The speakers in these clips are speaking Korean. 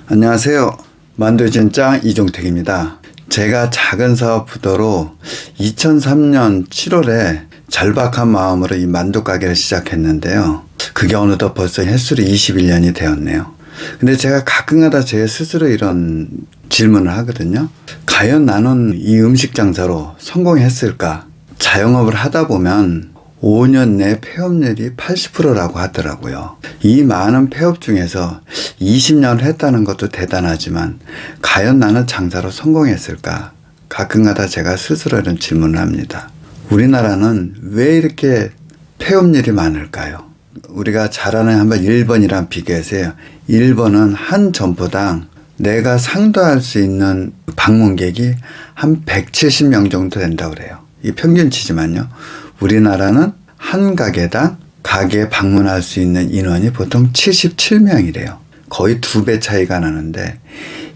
안녕하세요. 만두진짱 이종택입니다. 제가 작은 사업 부도로 2003년 7월에 절박한 마음으로 이 만두 가게를 시작했는데요. 그게 어느덧 벌써 횟수로 21년이 되었네요. 근데 제가 가끔가다 제 스스로 이런 질문을 하거든요. 과연 나는 이 음식 장사로 성공했을까? 자영업을 하다 보면 5년 내 폐업률이 80%라고 하더라고요. 이 많은 폐업 중에서 20년을 했다는 것도 대단하지만 과연 나는 장사로 성공했을까? 가끔가다 제가 스스로 이런 질문을 합니다. 우리나라는 왜 이렇게 폐업률이 많을까요? 우리가 잘 아는 한번 1번이랑 비교해서요. 1번은 한 점포당 내가 상도할 수 있는 방문객이 한 170명 정도 된다고 그래요. 이 평균치지만요. 우리나라는 한 가게당 가게에 방문할 수 있는 인원이 보통 77명이래요. 거의 2배 차이가 나는데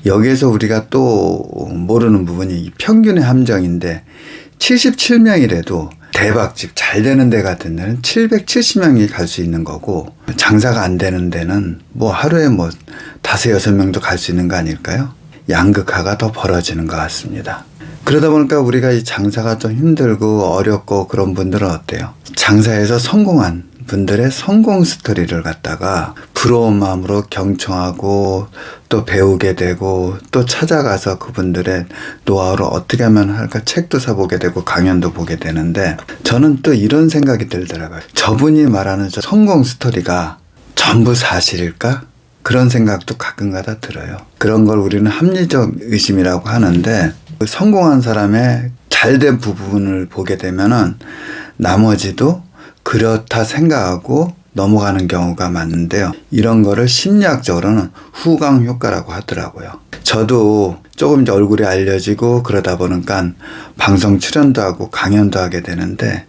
여기에서 우리가 또 모르는 부분이 평균의 함정인데 77명이라도 대박집 잘 되는 데 같은 데는 770명이 갈 수 있는 거고 장사가 안 되는 데는 뭐 하루에 뭐 5, 6명도 갈 수 있는 거 아닐까요? 양극화가 더 벌어지는 것 같습니다. 그러다 보니까 우리가 이 장사가 좀 힘들고 어렵고 그런 분들은 어때요? 장사에서 성공한 분들의 성공 스토리를 갖다가 부러운 마음으로 경청하고 또 배우게 되고 또 찾아가서 그분들의 노하우를 어떻게 하면 할까 책도 사보게 되고 강연도 보게 되는데 저는 또 이런 생각이 들더라고요. 저분이 말하는 저 성공 스토리가 전부 사실일까? 그런 생각도 가끔가다 들어요. 그런 걸 우리는 합리적 의심이라고 하는데 성공한 사람의 잘된 부분을 보게 되면은 나머지도 그렇다 생각하고 넘어가는 경우가 많은데요. 이런 거를 심리학적으로는 후광 효과라고 하더라고요. 저도 조금 이제 얼굴이 알려지고 그러다 보니까 방송 출연도 하고 강연도 하게 되는데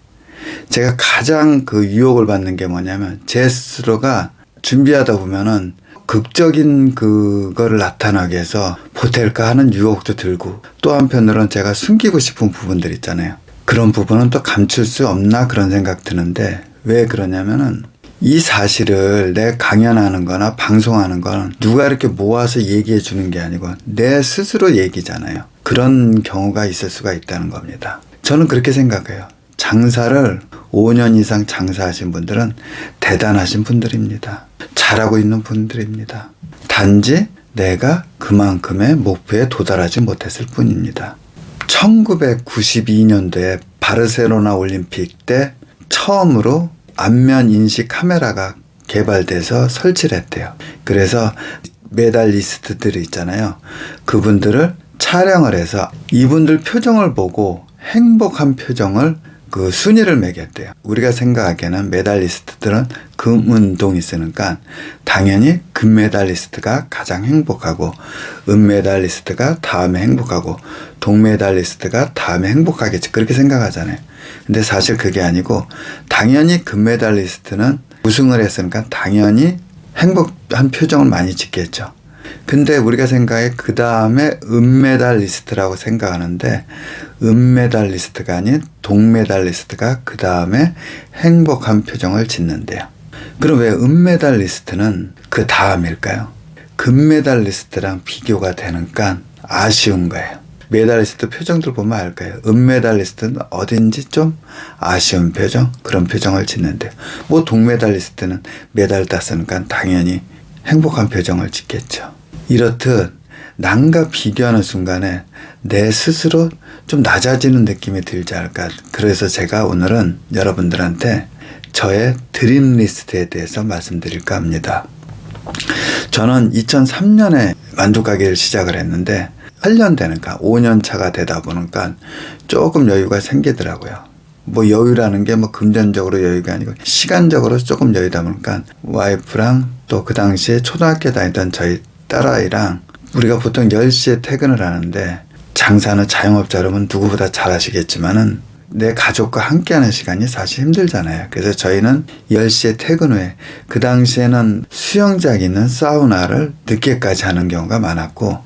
제가 가장 그 유혹을 받는 게 뭐냐면 제 스스로가 준비하다 보면은 극적인 그거를 나타나기 위해서 보탤까 하는 유혹도 들고 또 한편으로는 제가 숨기고 싶은 부분들 있잖아요. 그런 부분은 또 감출 수 없나 그런 생각 드는데 왜 그러냐면은 이 사실을 내 강연하는 거나 방송하는 거는 누가 이렇게 모아서 얘기해 주는 게 아니고 내 스스로 얘기잖아요. 그런 경우가 있을 수가 있다는 겁니다. 저는 그렇게 생각해요. 장사를 5년 이상 장사하신 분들은 대단하신 분들입니다. 잘하고 있는 분들입니다. 단지 내가 그만큼의 목표에 도달하지 못했을 뿐입니다. 1992년도에 바르셀로나 올림픽 때 처음으로 안면 인식 카메라가 개발돼서 설치를 했대요. 그래서 메달리스트들이 있잖아요. 그분들을 촬영을 해서 이분들 표정을 보고 행복한 표정을 그 순위를 매겼대요. 우리가 생각하기에는 메달리스트들은 금운동이 있으니까 당연히 금메달리스트가 가장 행복하고 은메달리스트가 다음에 행복하고 동메달리스트가 다음에 행복하겠지 그렇게 생각하잖아요. 근데 사실 그게 아니고 당연히 금메달리스트는 우승을 했으니까 당연히 행복한 표정을 많이 짓겠죠. 근데 우리가 생각해 그 다음에 은메달리스트라고 생각하는데 은메달리스트가 아닌 동메달리스트가 그 다음에 행복한 표정을 짓는데요. 그럼 왜 은메달리스트는 그 다음일까요? 금메달리스트랑 비교가 되니까 아쉬운 거예요. 메달리스트 표정들 보면 알까요? 은메달리스트는 어딘지 좀 아쉬운 표정 그런 표정을 짓는데요. 뭐 동메달리스트는 메달 땄으니까 당연히 행복한 표정을 짓겠죠. 이렇듯 남과 비교하는 순간에 내 스스로 좀 낮아지는 느낌이 들지 않을까. 그래서 제가 오늘은 여러분들한테 저의 드림 리스트에 대해서 말씀드릴까 합니다. 저는 2003년에 만두 가게를 시작을 했는데 8년 되니까 5년 차가 되다 보니까 조금 여유가 생기더라고요. 뭐 여유라는 게 뭐 금전적으로 여유가 아니고 시간적으로 조금 여유다 보니까 와이프랑 또 그 당시에 초등학교 다니던 저희 딸아이랑 우리가 보통 10시에 퇴근을 하는데 장사는 자영업자라면 누구보다 잘 아시겠지만은 내 가족과 함께하는 시간이 사실 힘들잖아요. 그래서 저희는 10시에 퇴근 후에 그 당시에는 수영장 있는 사우나를 늦게까지 하는 경우가 많았고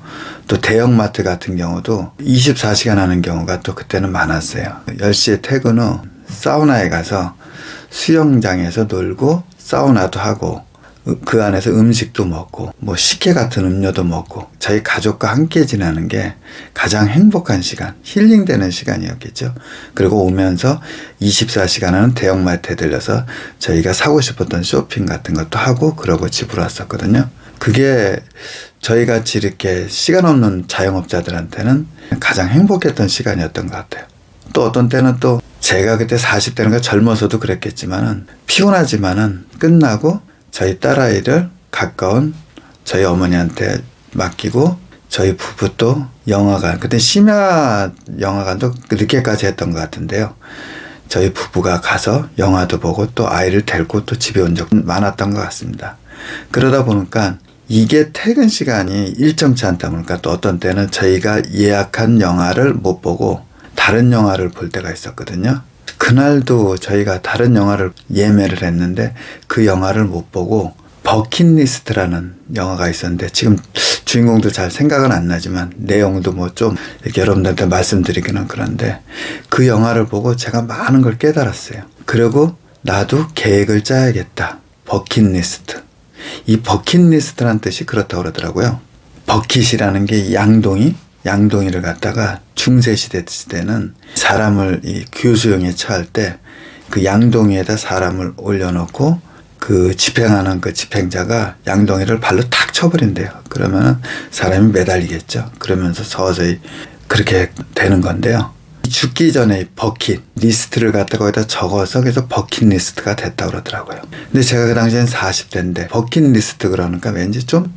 또 대형마트 같은 경우도 24시간 하는 경우가 또 그때는 많았어요. 10시에 퇴근 후 사우나에 가서 수영장에서 놀고 사우나도 하고 그 안에서 음식도 먹고 뭐 식혜 같은 음료도 먹고 저희 가족과 함께 지내는 게 가장 행복한 시간, 힐링되는 시간이었겠죠. 그리고 오면서 24시간은 대형마트에 들려서 저희가 사고 싶었던 쇼핑 같은 것도 하고 그러고 집으로 왔었거든요. 그게 저희같이 이렇게 시간 없는 자영업자들한테는 가장 행복했던 시간이었던 것 같아요. 또 어떤 때는 또 제가 그때 40대니까 젊어서도 그랬겠지만은 피곤하지만은 끝나고 저희 딸아이를 가까운 저희 어머니한테 맡기고 저희 부부도 영화관, 그때 심야 영화관도 늦게까지 했던 것 같은데요. 저희 부부가 가서 영화도 보고 또 아이를 데리고 또 집에 온 적 많았던 것 같습니다. 그러다 보니까 이게 퇴근 시간이 일정치 않다 보니까 또 어떤 때는 저희가 예약한 영화를 못 보고 다른 영화를 볼 때가 있었거든요. 그날도 저희가 다른 영화를 예매를 했는데 그 영화를 못 보고 버킷리스트라는 영화가 있었는데 지금 주인공도 잘 생각은 안 나지만 내용도 뭐 좀 이렇게 여러분들한테 말씀드리기는 그런데 그 영화를 보고 제가 많은 걸 깨달았어요. 그리고 나도 계획을 짜야겠다. 버킷리스트. 이 버킷리스트라는 뜻이 그렇다고 그러더라고요. 버킷이라는 게 양동이를 갖다가 중세시대 때는 사람을 이 교수형에 처할 때 그 양동이에다 사람을 올려놓고 그 집행하는 그 집행자가 양동이를 발로 탁 쳐버린대요. 그러면 사람이 매달리겠죠. 그러면서 서서히 그렇게 되는 건데요. 죽기 전에 버킷 리스트를 갖다가 거기다 적어서 그래서 버킷 리스트가 됐다고 그러더라고요. 근데 제가 그 당시엔 40대인데 버킷 리스트 그러니까 왠지 좀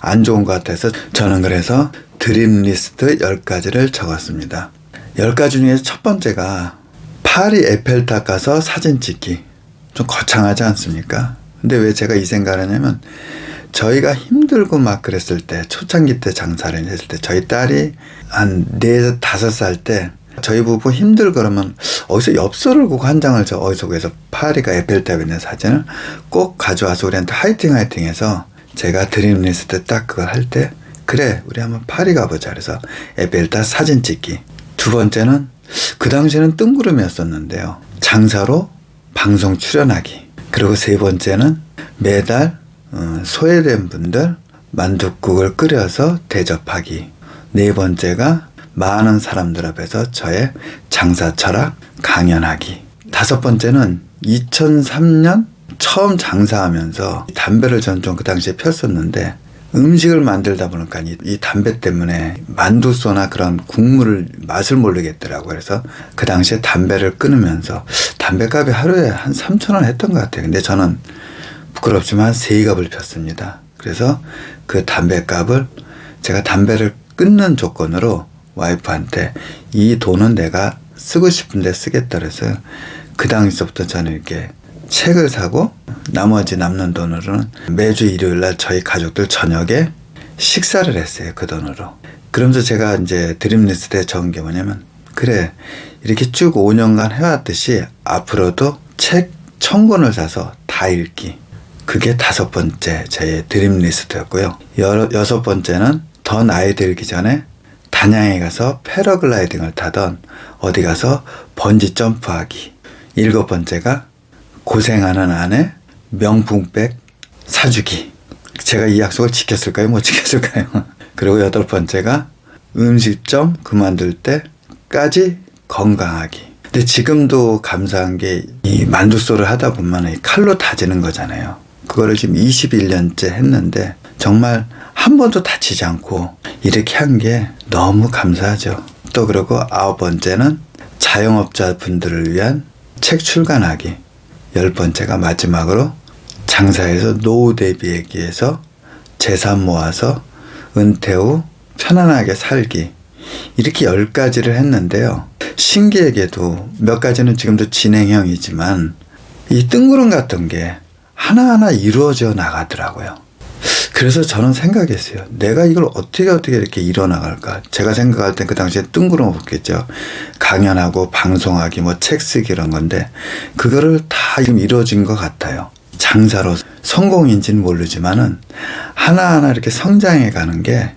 안 좋은 것 같아서 저는 그래서 드림 리스트 10가지를 적었습니다. 10가지 중에서 첫 번째가 파리 에펠탑 가서 사진 찍기. 좀 거창하지 않습니까? 근데 왜 제가 이 생각을 하냐면 저희가 힘들고 막 그랬을 때 초창기 때 장사를 했을 때 저희 딸이 한 4, 5살 때 저희 부부 힘들고 그러면 어디서 엽서를 꼭 한 장을 어디서 구해서 파리가 에펠탑에 있는 사진을 꼭 가져와서 우리한테 화이팅 해서 제가 드림 리스트 딱 그걸 할 때 그래 우리 한번 파리 가보자 그래서 에펠탑 사진 찍기. 두 번째는 그 당시에는 뜬구름이었었는데요. 장사로 방송 출연하기. 그리고 세 번째는 매달 소외된 분들 만둣국을 끓여서 대접하기. 네 번째가 많은 사람들 앞에서 저의 장사 철학 강연하기. 다섯 번째는 2003년 처음 장사하면서 담배를 전 좀 그 당시에 폈었는데 음식을 만들다 보니까 이 담배 때문에 만두소나 그런 국물을 맛을 모르겠더라고요. 그래서 그 당시에 담배를 끊으면서 담배값이 하루에 한 3,000원 했던 것 같아요. 근데 저는 부끄럽지만 한 3갑을 폈습니다. 그래서 그 담배값을 제가 담배를 끊는 조건으로 와이프한테 이 돈은 내가 쓰고 싶은데 쓰겠다 그래서 그 당시부터 저는 이렇게 책을 사고 나머지 남는 돈으로는 매주 일요일날 저희 가족들 저녁에 식사를 했어요. 그 돈으로. 그러면서 제가 이제 드림 리스트에 적은 게 뭐냐면 그래 이렇게 쭉 5년간 해왔듯이 앞으로도 책 1000권을 사서 다 읽기. 그게 5번째 제 드림 리스트였고요. 6번째는 더 나이 들기 전에 단양에 가서 패러글라이딩을 타던 어디 가서 번지 점프하기. 7번째가 고생하는 아내 명품백 사주기. 제가 이 약속을 지켰을까요? 못 지켰을까요? 그리고 8번째가 음식점 그만둘 때까지 건강하기. 근데 지금도 감사한 게 이 만두소를 하다 보면 이 칼로 다지는 거잖아요. 그거를 지금 21년째 했는데 정말 한 번도 다치지 않고 이렇게 한 게 너무 감사하죠. 또 그리고 9번째는 자영업자 분들을 위한 책 출간하기. 10번째가 마지막으로 장사에서 노후 대비하기 위해서 재산 모아서 은퇴 후 편안하게 살기. 이렇게 10가지를 했는데요. 신기하게도 몇 가지는 지금도 진행형이지만 이 뜬구름 같은 게 하나하나 이루어져 나가더라고요. 그래서 저는 생각했어요. 내가 이걸 어떻게 이렇게 이뤄나갈까. 제가 생각할 땐 그 당시에 뜬구름 없겠죠. 강연하고 방송하기 뭐 책 쓰기 이런 건데 그거를 다 지금 이루어진 것 같아요. 장사로 성공인지는 모르지만은 하나하나 이렇게 성장해 가는 게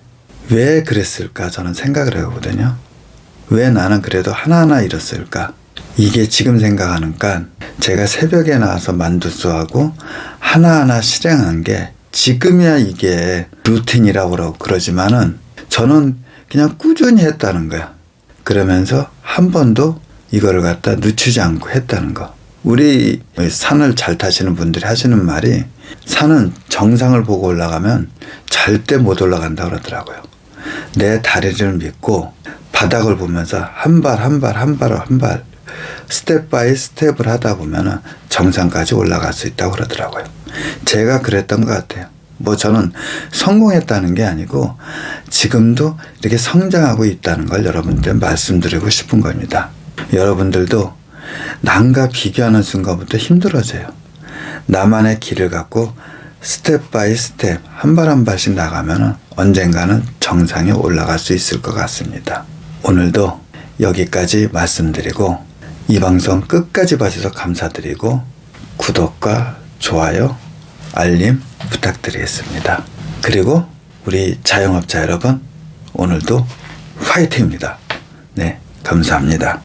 왜 그랬을까 저는 생각을 해보거든요. 왜 나는 그래도 하나하나 이뤘을까. 이게 지금 생각하니까 제가 새벽에 나와서 만두수하고 하나하나 실행한 게 지금이야 이게 루틴이라고 그러지만은 저는 그냥 꾸준히 했다는 거야. 그러면서 한 번도 이거를 갖다 늦추지 않고 했다는 거. 우리 산을 잘 타시는 분들이 하시는 말이 산은 정상을 보고 올라가면 절대 못 올라간다 그러더라고요. 내 다리를 믿고 바닥을 보면서 한 발 한 발 스텝 바이 스텝을 하다 보면 정상까지 올라갈 수 있다고 그러더라고요. 제가 그랬던 것 같아요. 뭐 저는 성공했다는 게 아니고 지금도 이렇게 성장하고 있다는 걸 여러분들 말씀드리고 싶은 겁니다. 여러분들도 남과 비교하는 순간부터 힘들어져요. 나만의 길을 갖고 스텝 바이 스텝 한 발 한 발씩 나가면 언젠가는 정상에 올라갈 수 있을 것 같습니다. 오늘도 여기까지 말씀드리고 이 방송 끝까지 봐주셔서 감사드리고 구독과 좋아요, 알림 부탁드리겠습니다. 그리고 우리 자영업자 여러분 오늘도 화이팅입니다. 네, 감사합니다.